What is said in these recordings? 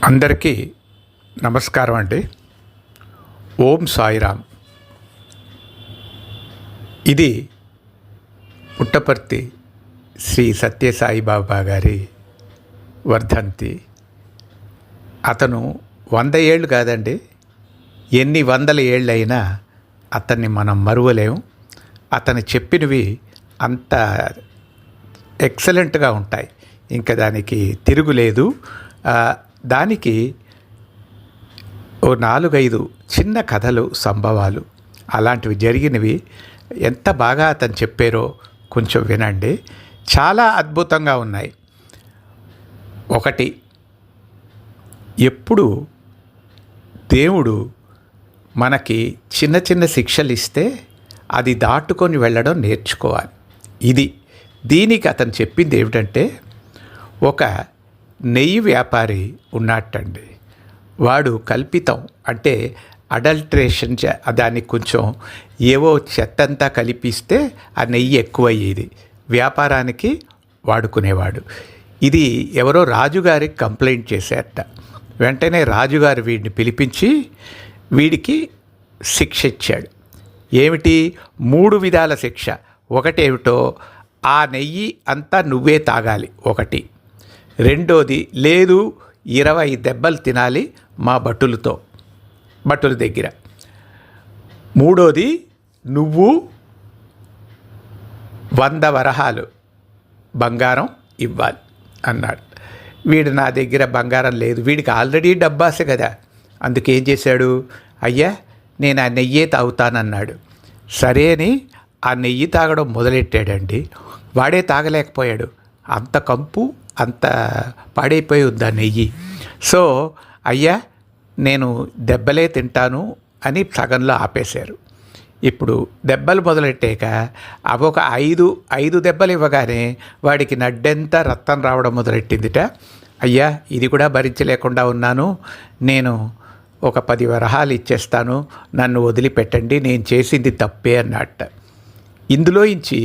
అందరికీ నమస్కారం అండి. ఓం సాయిరామ్. ఇది పుట్టపర్తి శ్రీ సత్యసాయిబాబా గారి వర్ధంతి. అతను 100 ఏళ్ళు కాదండి, ఎన్ని వందల ఏళ్ళైనా అతన్ని మనం మరువలేం. అతను చెప్పినవి అంత ఎక్సలెంట్గా ఉంటాయి, ఇంకా దానికి తిరుగులేదు. దానికి ఓ 4-5 చిన్న కథలు, సంభవాలు అలాంటివి జరిగినవి ఎంత బాగా అతను చెప్పారో కొంచెం వినండి. చాలా అద్భుతంగా ఉన్నాయి. ఒకటి, ఎప్పుడు దేవుడు మనకి చిన్న చిన్న శిక్షలు ఇస్తే అది దాటుకొని వెళ్ళడం నేర్చుకోవాలి. దీనికి అతను చెప్పింది ఏమిటంటే, ఒక నెయ్యి వ్యాపారి ఉన్నట్టండి. వాడు కల్పితం అంటే అడల్ట్రేషన్ దానికి కొంచెం ఏవో చెత్తంతా కలిపిస్తే ఆ నెయ్యి ఎక్కువయ్యేది, వ్యాపారానికి వాడుకునేవాడు. ఇది ఎవరో రాజుగారికి కంప్లైంట్ చేశారట. వెంటనే రాజుగారు వీడిని పిలిపించి వీడికి శిక్ష ఇచ్చాడు. ఏమిటి? 3 విధాల శిక్ష. ఒకటేమిటో, ఆ నెయ్యి అంతా నువ్వే తాగాలి. ఒకటి. రెండోది, లేదు 20 దెబ్బలు తినాలి మా భటుల దగ్గర. మూడోది, నువ్వు 100 వరహాలు బంగారం ఇవ్వాలి అన్నాడు. వీడు, నా దగ్గర బంగారం లేదు. వీడికి ఆల్రెడీ డబ్బాస కదా, అందుకేం చేశాడు, అయ్యా నేను ఆ నెయ్యే తాగుతానన్నాడు. సరే అని ఆ నెయ్యి తాగడం మొదలెట్టాడండి. వాడే తాగలేకపోయాడు, అంత కంపు, అంత పాడైపోయి ఉంది ఆ నెయ్యి. సో అయ్యా నేను దెబ్బలే తింటాను అని సగంలో ఆపేశారు. ఇప్పుడు దెబ్బలు మొదలెట్టాక అవి ఒక 5 దెబ్బలు ఇవ్వగానే వాడికి నడ్డెంతా రక్తం రావడం మొదలెట్టిందిట. అయ్యా ఇది కూడా భరించలేకుండా ఉన్నాను, నేను ఒక 10 వరహాలు ఇచ్చేస్తాను, నన్ను వదిలిపెట్టండి, నేను చేసింది తప్పే అన్నట్ట. ఇందులోంచి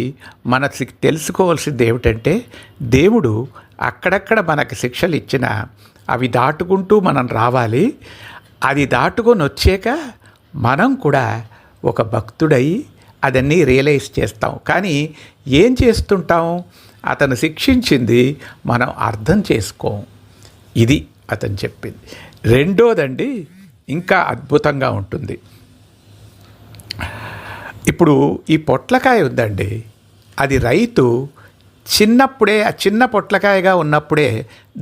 మనకి తెలుసుకోవాల్సింది ఏమిటంటే, దేవుడు అక్కడక్కడ మనకి శిక్షలు ఇచ్చినా అవి దాటుకుంటూ మనం రావాలి. అది దాటుకొని వచ్చాక మనం కూడా ఒక భక్తుడై అదన్నీ రియలైజ్ చేస్తాం. కానీ ఏం చేస్తుంటాం? అతను శిక్షించింది మనం అర్థం చేసుకోం. ఇది అతను చెప్పింది. రెండోదండి, ఇంకా అద్భుతంగా ఉంటుంది. ఇప్పుడు ఈ పొట్లకాయ ఉందండి, అది రైతు చిన్నప్పుడే, ఆ చిన్న పొట్లకాయగా ఉన్నప్పుడే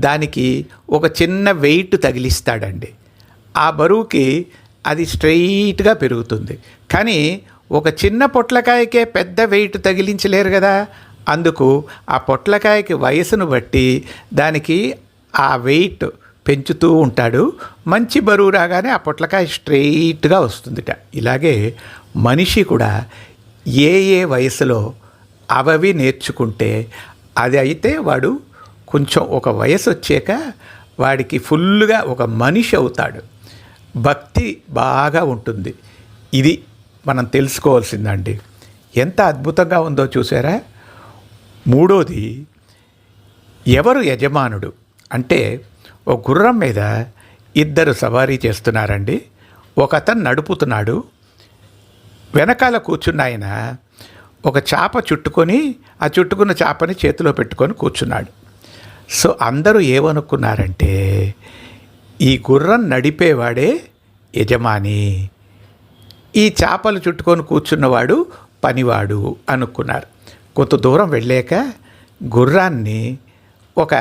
దానికి ఒక చిన్న వెయిట్ తగిలిస్తాడండి. ఆ బరువుకి అది స్ట్రెయిట్గా పెరుగుతుంది. కానీ ఒక చిన్న పొట్లకాయకే పెద్ద వెయిట్ తగిలించలేరు కదా. అందుకు ఆ పొట్లకాయకి వయసును బట్టి దానికి ఆ వెయిట్ పెంచుతూ ఉంటాడు. మంచి బరువు రాగానే ఆ పొట్లకాయ స్ట్రెయిట్గా వస్తుందిట. ఇలాగే మనిషి కూడా ఏ వయసులో అవి నేర్చుకుంటే అది అయితే వాడు కొంచెం ఒక వయసు వచ్చాక వాడికి ఫుల్గా ఒక మనిషి అవుతాడు. భక్తి బాగా ఉంటుంది. ఇది మనం తెలుసుకోవాల్సిందండి. ఎంత అద్భుతంగా ఉందో చూసారా. మూడోది, ఎవరు యజమానుడు అంటే, ఒక గుర్రం మీద 2 సవారీ చేస్తున్నారండి. ఒకతను నడుపుతున్నాడు, వెనకాల కూర్చున్న ఆయన ఒక చాప చుట్టుకొని, ఆ చుట్టుకున్న చాపని చేతిలో పెట్టుకొని కూర్చున్నాడు. సో అందరూ ఏమనుకున్నారంటే, ఈ గుర్రం నడిపేవాడే యజమాని, ఈ చేపలు చుట్టుకొని కూర్చున్నవాడు పనివాడు అనుకున్నారు. కొంత దూరం వెళ్ళాక గుర్రాన్ని ఒక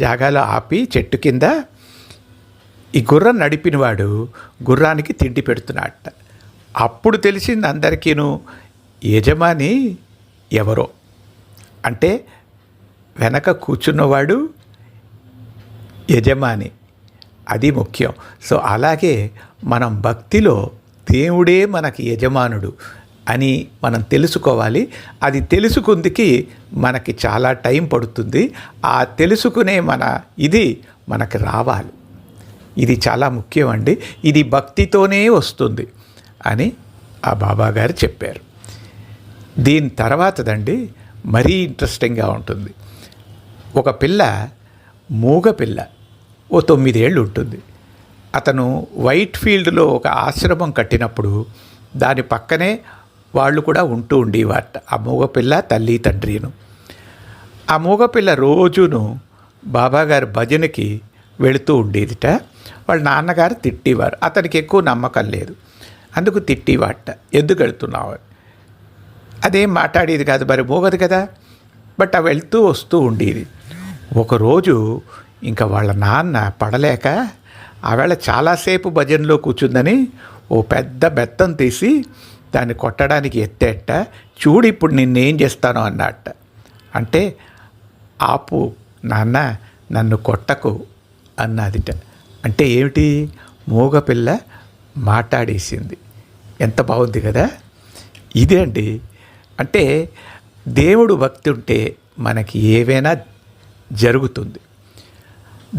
జాగాలో ఆపి చెట్టు కింద ఈ గుర్రం నడిపినవాడు గుర్రానికి తిండి పెడుతున్నాడట. అప్పుడు తెలిసింది అందరికీను యజమాని ఎవరో. అంటే వెనక కూర్చున్నవాడు యజమాని, అది ముఖ్యం. సో అలాగే మనం భక్తిలో దేవుడే మనకి యజమానుడు అని మనం తెలుసుకోవాలి. అది తెలుసుకుందికి మనకి చాలా టైం పడుతుంది. ఆ తెలుసుకునే ఇది మనకి రావాలి. ఇది చాలా ముఖ్యం అండి. ఇది భక్తితోనే వస్తుంది అని ఆ బాబాగారు చెప్పారు. దీని తర్వాతదండి మరీ ఇంట్రెస్టింగ్గా ఉంటుంది. ఒక పిల్ల, మూగ పిల్ల, ఓ 9 ఏళ్ళు ఉంటుంది. అతను వైట్ ఫీల్డ్లో ఒక ఆశ్రమం కట్టినప్పుడు దాని పక్కనే వాళ్ళు కూడా ఉంటూ ఉండేవారట, ఆ మూగపిల్ల తల్లి తండ్రిను. ఆ మూగపిల్ల రోజును బాబాగారు భజనకి వెళుతూ ఉండేదిట. వాళ్ళ నాన్నగారు తిట్టేవారు, అతనికి ఎక్కువ నమ్మకం లేదు, అందుకు తిట్టేవాట, ఎందుకు వెళ్తున్నావు అని. అదేం మాట్లాడేది కాదు, మరి మూగదు కదా, బట్ ఆ వెళ్తూ వస్తూ ఉండేది. ఒకరోజు ఇంకా వాళ్ళ నాన్న పడలేక ఆవేళ చాలాసేపు భజనలో కూర్చుందని ఓ పెద్ద బెత్తం తీసి దాన్ని కొట్టడానికి ఎత్తేట. చూడు ఇప్పుడు నిన్నేం చేస్తానో అన్నట్ట. అంటే ఆపు నాన్న, నన్ను కొట్టకు అన్నదిట. అంటే ఏమిటి, మూగపిల్ల మాట్లాడేసింది. ఎంత బాగుంది కదా. ఇదే అండి, అంటే దేవుడు భక్తి ఉంటే మనకి ఏవైనా జరుగుతుంది.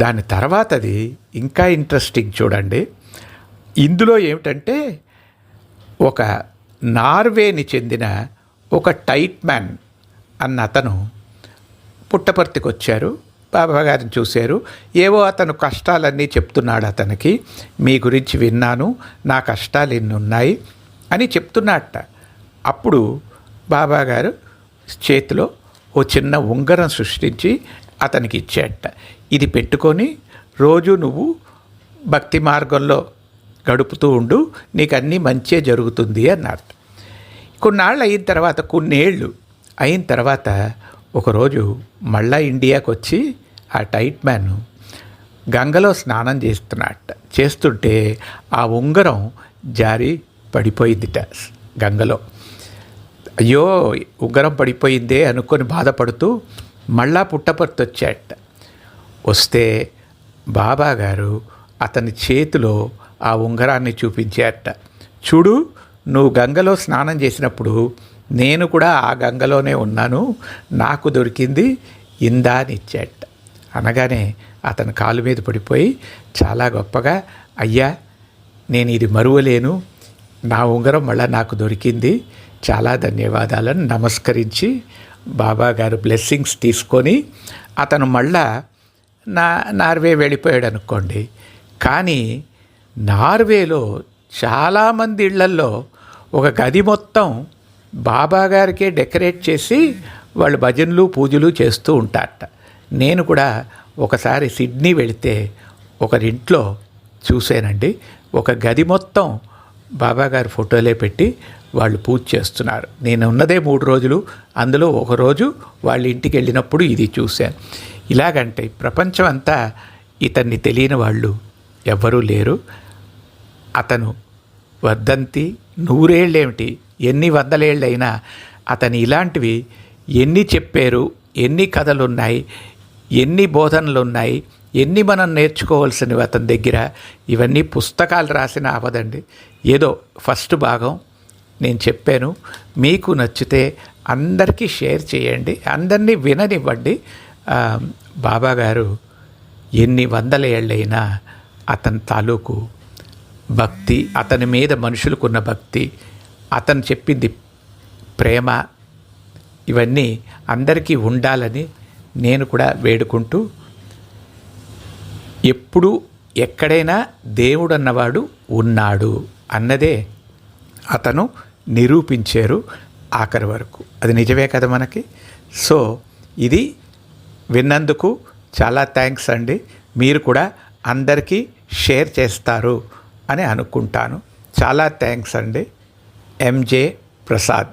దాని తర్వాతది ఇంకా ఇంట్రెస్టింగ్ చూడండి. ఇందులో ఏమిటంటే ఒక నార్వేని చెందిన ఒక టైట్ మ్యాన్ అన్న అతను పుట్టపర్తికి వచ్చారు. బాబాగారిని చూశారు. ఏవో అతను కష్టాలన్నీ చెప్తున్నాడు అతనికి. మీ గురించి విన్నాను, నా కష్టాలు ఎన్ని ఉన్నాయి అని చెప్తున్నట్ట. అప్పుడు బాబాగారు చేతిలో ఓ చిన్న ఉంగరం సృష్టించి అతనికి ఇచ్చేట. ఇది పెట్టుకొని రోజు నువ్వు భక్తి మార్గంలో గడుపుతూ ఉండు, నీకు అన్నీ మంచే జరుగుతుంది అన్నారు. కొన్నాళ్ళు అయిన తర్వాత, కొన్నేళ్ళు అయిన తర్వాత ఒకరోజు మళ్ళా ఇండియాకి వచ్చి ఆ టైట్ మ్యాన్ గంగలో స్నానం చేస్తుంటే ఆ ఉంగరం జారి పడిపోయిందిట గంగలో. అయ్యో ఉంగరం పడిపోయిందే అనుకొని బాధపడుతూ మళ్ళా పుట్టపర్తి వచ్చాట. వస్తే బాబాగారు అతని చేతిలో ఆ ఉంగరాన్ని చూపించారట. చూడు, నువ్వు గంగలో స్నానం చేసినప్పుడు నేను కూడా ఆ గంగలోనే ఉన్నాను, నాకు దొరికింది ఇందా అని ఇచ్చాట. అనగానే అతని కాలు మీద పడిపోయి చాలా గొప్పగా, అయ్యా నేను ఇది మరువలేను, నా ఉంగరం మళ్ళీ నాకు దొరికింది, చాలా ధన్యవాదాలని నమస్కరించి బాబాగారు బ్లెస్సింగ్స్ తీసుకొని అతను మళ్ళా నార్వే వెళ్ళిపోయాడు అనుకోండి. కానీ నార్వేలో చాలామంది ఇళ్లల్లో ఒక గది మొత్తం బాబాగారికే డెకరేట్ చేసి వాళ్ళు భజనలు పూజలు చేస్తూ ఉంటారట. నేను కూడా ఒకసారి సిడ్నీ వెళితే ఒకరింట్లో చూశానండి, ఒక గది మొత్తం బాబాగారి ఫోటోలే పెట్టి వాళ్ళు పూజ చేస్తున్నారు. నేను ఉన్నదే 3 రోజులు, అందులో ఒకరోజు వాళ్ళ ఇంటికి వెళ్ళినప్పుడు ఇది చూశాను. ఇలాగంటే ప్రపంచం అంతా ఇతన్ని తెలియని వాళ్ళు ఎవ్వరూ లేరు. అతను వర్ధంతి 100 ఏళ్ళేమిటి, ఎన్ని 100 ఏళ్ళైనా అతను ఇలాంటివి ఎన్ని చెప్పారు, ఎన్ని కథలున్నాయి, ఎన్ని బోధనలు ఉన్నాయి, ఎన్ని మనం నేర్చుకోవాల్సినవి అతని దగ్గర. ఇవన్నీ పుస్తకాలు రాసిన అవదండి. ఏదో ఫస్ట్ భాగం నేను చెప్పాను, మీకు నచ్చితే అందరికీ షేర్ చేయండి, అందరినీ విననివ్వండి. బాబాగారు ఎన్ని 100 ఏళ్ళైనా అతని తాలూకు భక్తి, అతని మీద మనుషులకున్న భక్తి, అతను చెప్పింది ప్రేమ, ఇవన్నీ అందరికీ ఉండాలని నేను కూడా వేడుకుంటూ, ఎప్పుడు ఎక్కడైనా దేవుడు అన్నవాడు ఉన్నాడు అన్నదే అతను నిరూపించారు ఆఖరి వరకు. అది నిజమే కదా మనకి. సో ఇది విన్నందుకు చాలా థ్యాంక్స్ అండి. మీరు కూడా అందరికీ షేర్ చేస్తారు అని అనుకుంటాను. చాలా థ్యాంక్స్ అండి. ఎంజే ప్రసాద్.